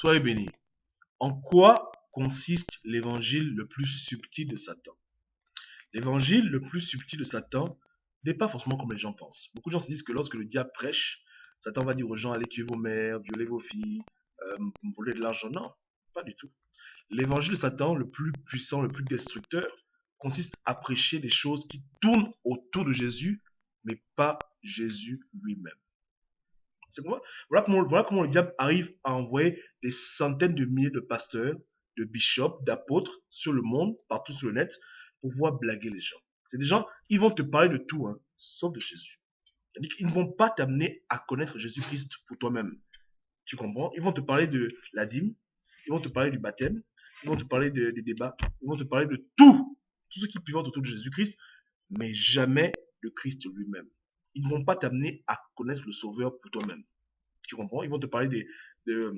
Soyez bénis. En quoi consiste l'évangile le plus subtil de Satan? L'évangile le plus subtil de Satan n'est pas forcément comme les gens pensent. Beaucoup de gens se disent que lorsque le diable prêche, Satan va dire aux gens allez tuer vos mères, violer vos filles, voler de l'argent. Non, pas du tout. L'évangile de Satan, le plus puissant, le plus destructeur, consiste à prêcher des choses qui tournent autour de Jésus, mais pas Jésus lui-même. C'est quoi? Voilà comment le diable arrive à envoyer des centaines de milliers de pasteurs, de bishops, d'apôtres sur le monde, partout sur le net, pour pouvoir blaguer les gens. C'est des gens, ils vont te parler de tout, hein, sauf de Jésus. C'est-à-dire qu'ils ne vont pas t'amener à connaître Jésus-Christ pour toi-même. Tu comprends? Ils vont te parler de la dîme, ils vont te parler du baptême, ils vont te parler des débats, ils vont te parler de tout ce qui pivote autour de Jésus-Christ, mais jamais de Christ lui-même. Ils ne vont pas t'amener à connaître le Sauveur pour toi-même. Tu comprends? Ils vont te parler de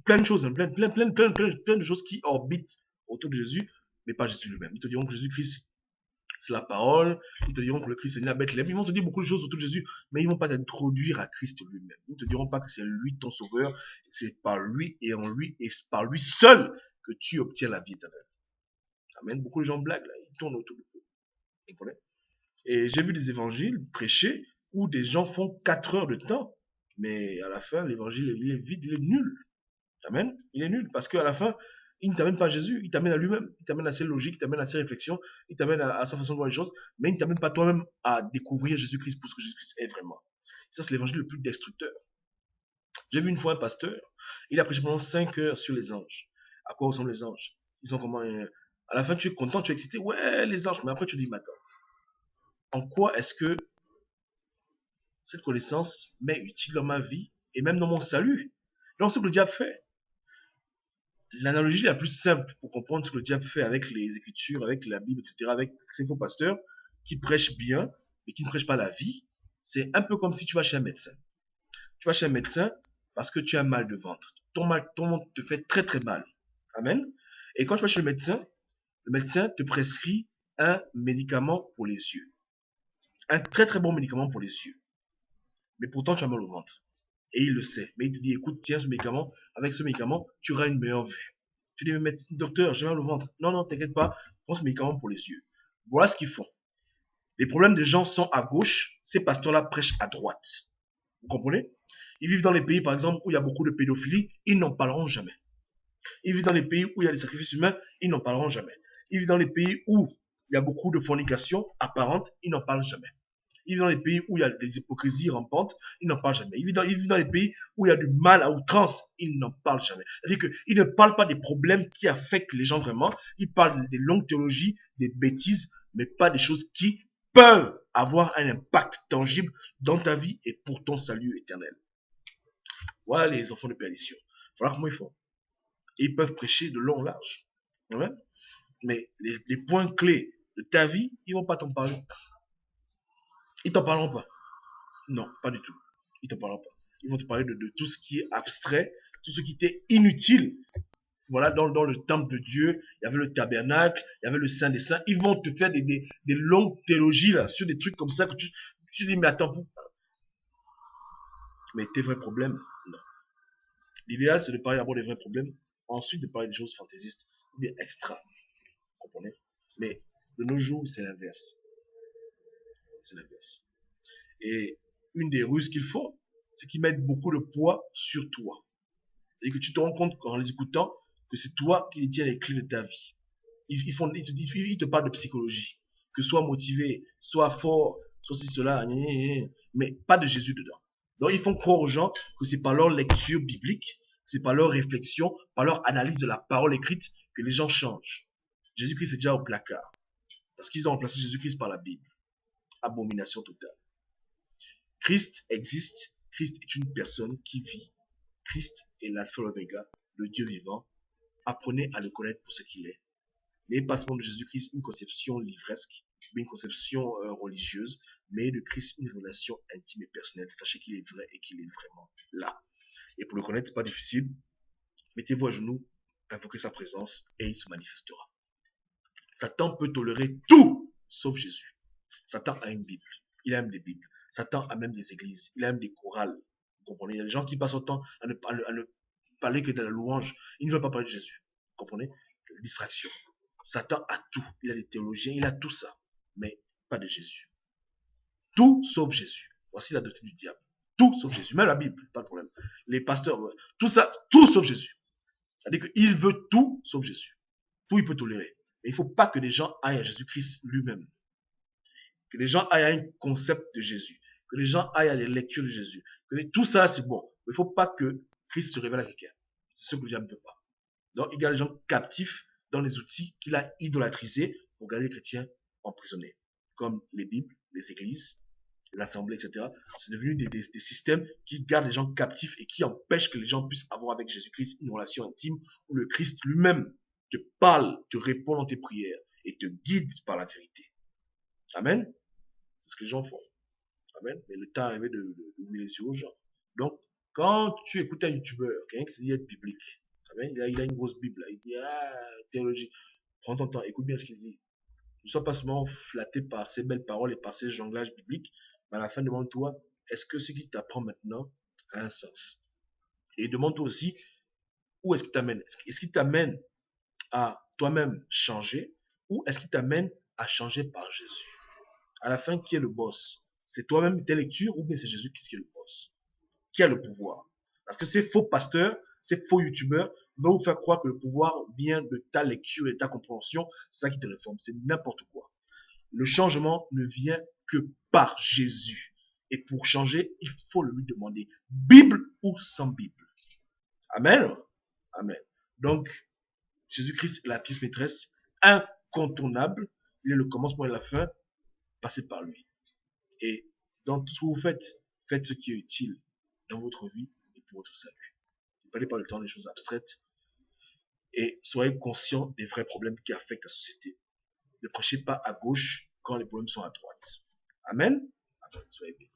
plein de choses, hein, plein de choses qui orbitent autour de Jésus, mais pas Jésus lui-même. Ils te diront que Jésus-Christ, c'est la parole. Ils te diront que le Christ est né à Bethléem. Ils vont te dire beaucoup de choses autour de Jésus, mais ils ne vont pas t'introduire à Christ lui-même. Ils ne te diront pas que c'est lui ton sauveur, que c'est par lui et en lui et par lui seul que tu obtiens la vie éternelle. Amen. Beaucoup de gens blaguent, là. Ils tournent autour de vous. Vous comprenez? Et j'ai vu des évangiles prêchés où des gens font 4 heures de temps, mais à la fin, l'évangile, il est vide, il est nul. Amen. Il est nul parce qu'à la fin, il ne t'amène pas à Jésus, il t'amène à lui-même, il t'amène à ses logiques, il t'amène à ses réflexions, il t'amène à sa façon de voir les choses, mais il ne t'amène pas toi-même à découvrir Jésus-Christ pour ce que Jésus-Christ est vraiment. Ça, c'est l'évangile le plus destructeur. J'ai vu une fois un pasteur, il a prêché pendant 5 heures sur les anges. À quoi ressemblent les anges? Ils sont comment à la fin, tu es content, tu es excité, ouais, les anges, mais après, tu te dis, mais attends, en quoi est-ce que cette connaissance m'est utile dans ma vie et même dans mon salut? Donc, ce que le diable fait. L'analogie la plus simple pour comprendre ce que le diable fait avec les Écritures, avec la Bible, etc., avec ces faux pasteurs qui prêchent bien et qui ne prêchent pas la vie, c'est un peu comme si tu vas chez un médecin. Tu vas chez un médecin parce que tu as un mal de ventre. Ton ventre te fait très très mal. Amen. Et quand tu vas chez le médecin te prescrit un médicament pour les yeux. Un très très bon médicament pour les yeux. Mais pourtant, tu as mal au ventre. Et il le sait. Mais il te dit, écoute, tiens ce médicament. Avec ce médicament, tu auras une meilleure vue. Tu dis, mais docteur, j'ai mal au ventre. Non, non, t'inquiète pas. Prends ce médicament pour les yeux. Voilà ce qu'ils font. Les problèmes des gens sont à gauche. Ces pasteurs-là prêchent à droite. Vous comprenez? Ils vivent dans les pays, par exemple, où il y a beaucoup de pédophilie. Ils n'en parleront jamais. Ils vivent dans les pays où il y a des sacrifices humains. Ils n'en parleront jamais. Ils vivent dans les pays où il y a beaucoup de fornication apparente. Ils n'en parlent jamais. Il vit dans les pays où il y a des hypocrisies rampantes, il n'en parle jamais. Il vit dans les pays où il y a du mal à outrance, il n'en parle jamais. C'est-à-dire qu'il ne parle pas des problèmes qui affectent les gens vraiment, il parle des longues théologies, des bêtises, mais pas des choses qui peuvent avoir un impact tangible dans ta vie et pour ton salut éternel. Voilà les enfants de perdition. Voilà comment ils font. Et ils peuvent prêcher de long en large. Ouais. Mais les points clés de ta vie, ils ne vont pas t'en parler. Ils t'en parleront pas. Non, pas du tout. Ils ne te parleront pas. Ils vont te parler de tout ce qui est abstrait, tout ce qui était inutile. Voilà, dans le temple de Dieu, il y avait le tabernacle, il y avait le Saint des Saints. Ils vont te faire des longues théologies là, sur des trucs comme ça que tu dis, mais attends, mais tes vrais problèmes, non. L'idéal, c'est de parler d'abord des vrais problèmes, ensuite de parler des choses fantaisistes, ou bien extra. Vous comprenez? Mais de nos jours, c'est l'inverse. C'est l'inverse. Et une des ruses qu'ils font, c'est qu'ils mettent beaucoup de poids sur toi. Et que tu te rends compte en les écoutant que c'est toi qui détiens les clés de ta vie. Ils te parlent de psychologie. Que sois motivé, sois fort, sois ci, cela, mais pas de Jésus dedans. Donc ils font croire aux gens que c'est par leur lecture biblique, c'est par leur réflexion, par leur analyse de la parole écrite que les gens changent. Jésus-Christ est déjà au placard. Parce qu'ils ont remplacé Jésus-Christ par la Bible. Abomination totale. Christ existe. Christ est une personne qui vit. Christ est l'alpha et l'oméga, le Dieu vivant. Apprenez à le connaître pour ce qu'il est. N'ayez pas seulement de Jésus-Christ une conception livresque, une conception religieuse, mais de Christ une relation intime et personnelle. Sachez qu'il est vrai et qu'il est vraiment là. Et pour le connaître, c'est pas difficile. Mettez-vous à genoux, invoquez sa présence et il se manifestera. Satan peut tolérer tout sauf Jésus. Satan a une Bible. Il aime les Bibles. Satan a même des églises. Il aime des chorales. Vous comprenez? Il y a des gens qui passent autant à ne parler que de la louange. Il ne veut pas parler de Jésus. Vous comprenez? Distraction. Satan a tout. Il a des théologiens, il a tout ça. Mais pas de Jésus. Tout sauf Jésus. Voici la doctrine du diable. Tout sauf Jésus. Même la Bible, pas de problème. Les pasteurs, tout ça, tout sauf Jésus. C'est-à-dire qu'il veut tout sauf Jésus. Tout il peut tolérer. Mais il ne faut pas que les gens aillent à Jésus-Christ lui-même. Que les gens aillent à un concept de Jésus. Que les gens aillent à des lectures de Jésus. Tout ça, c'est bon. Mais il ne faut pas que Christ se révèle à quelqu'un. C'est ce que le diable ne peut pas. Donc, il garde les gens captifs dans les outils qu'il a idolâtrisés pour garder les chrétiens emprisonnés. Comme les Bibles, les églises, les assemblées, etc. C'est devenu des systèmes qui gardent les gens captifs et qui empêchent que les gens puissent avoir avec Jésus-Christ une relation intime où le Christ lui-même te parle, te répond dans tes prières et te guide par la vérité. Amen. C'est ce que les gens font. Amen. Mais le temps est arrivé d'ouvrir les yeux aux gens. Donc, quand tu écoutes un youtubeur, quelqu'un qui se dit être biblique, amen, il a une grosse Bible, là, il dit, théologie. Prends ton temps, écoute bien ce qu'il dit. Ne sois pas seulement flatté par ces belles paroles et par ces jonglages bibliques, mais à la fin, demande-toi, est-ce que ce qu'il t'apprend maintenant a un sens? Et demande-toi aussi, où est-ce qu'il t'amène? Est-ce qu'il t'amène à toi-même changer, ou est-ce qu'il t'amène à changer par Jésus? À la fin, qui est le boss? C'est toi-même tes lectures, ou bien c'est Jésus qui est le boss? Qui a le pouvoir? Parce que ces faux pasteurs, ces faux youtubeurs vont vous faire croire que le pouvoir vient de ta lecture et de ta compréhension. C'est ça qui te réforme. C'est n'importe quoi. Le changement ne vient que par Jésus. Et pour changer, il faut lui demander Bible ou sans Bible. Amen. Amen. Donc, Jésus-Christ est la pièce maîtresse incontournable. Il est le commencement et la fin. Passez par lui. Et dans tout ce que vous faites, faites ce qui est utile dans votre vie et pour votre salut. Ne parlez pas le temps des choses abstraites et soyez conscient des vrais problèmes qui affectent la société. Ne prêchez pas à gauche quand les problèmes sont à droite. Amen. Amen. Soyez bénis.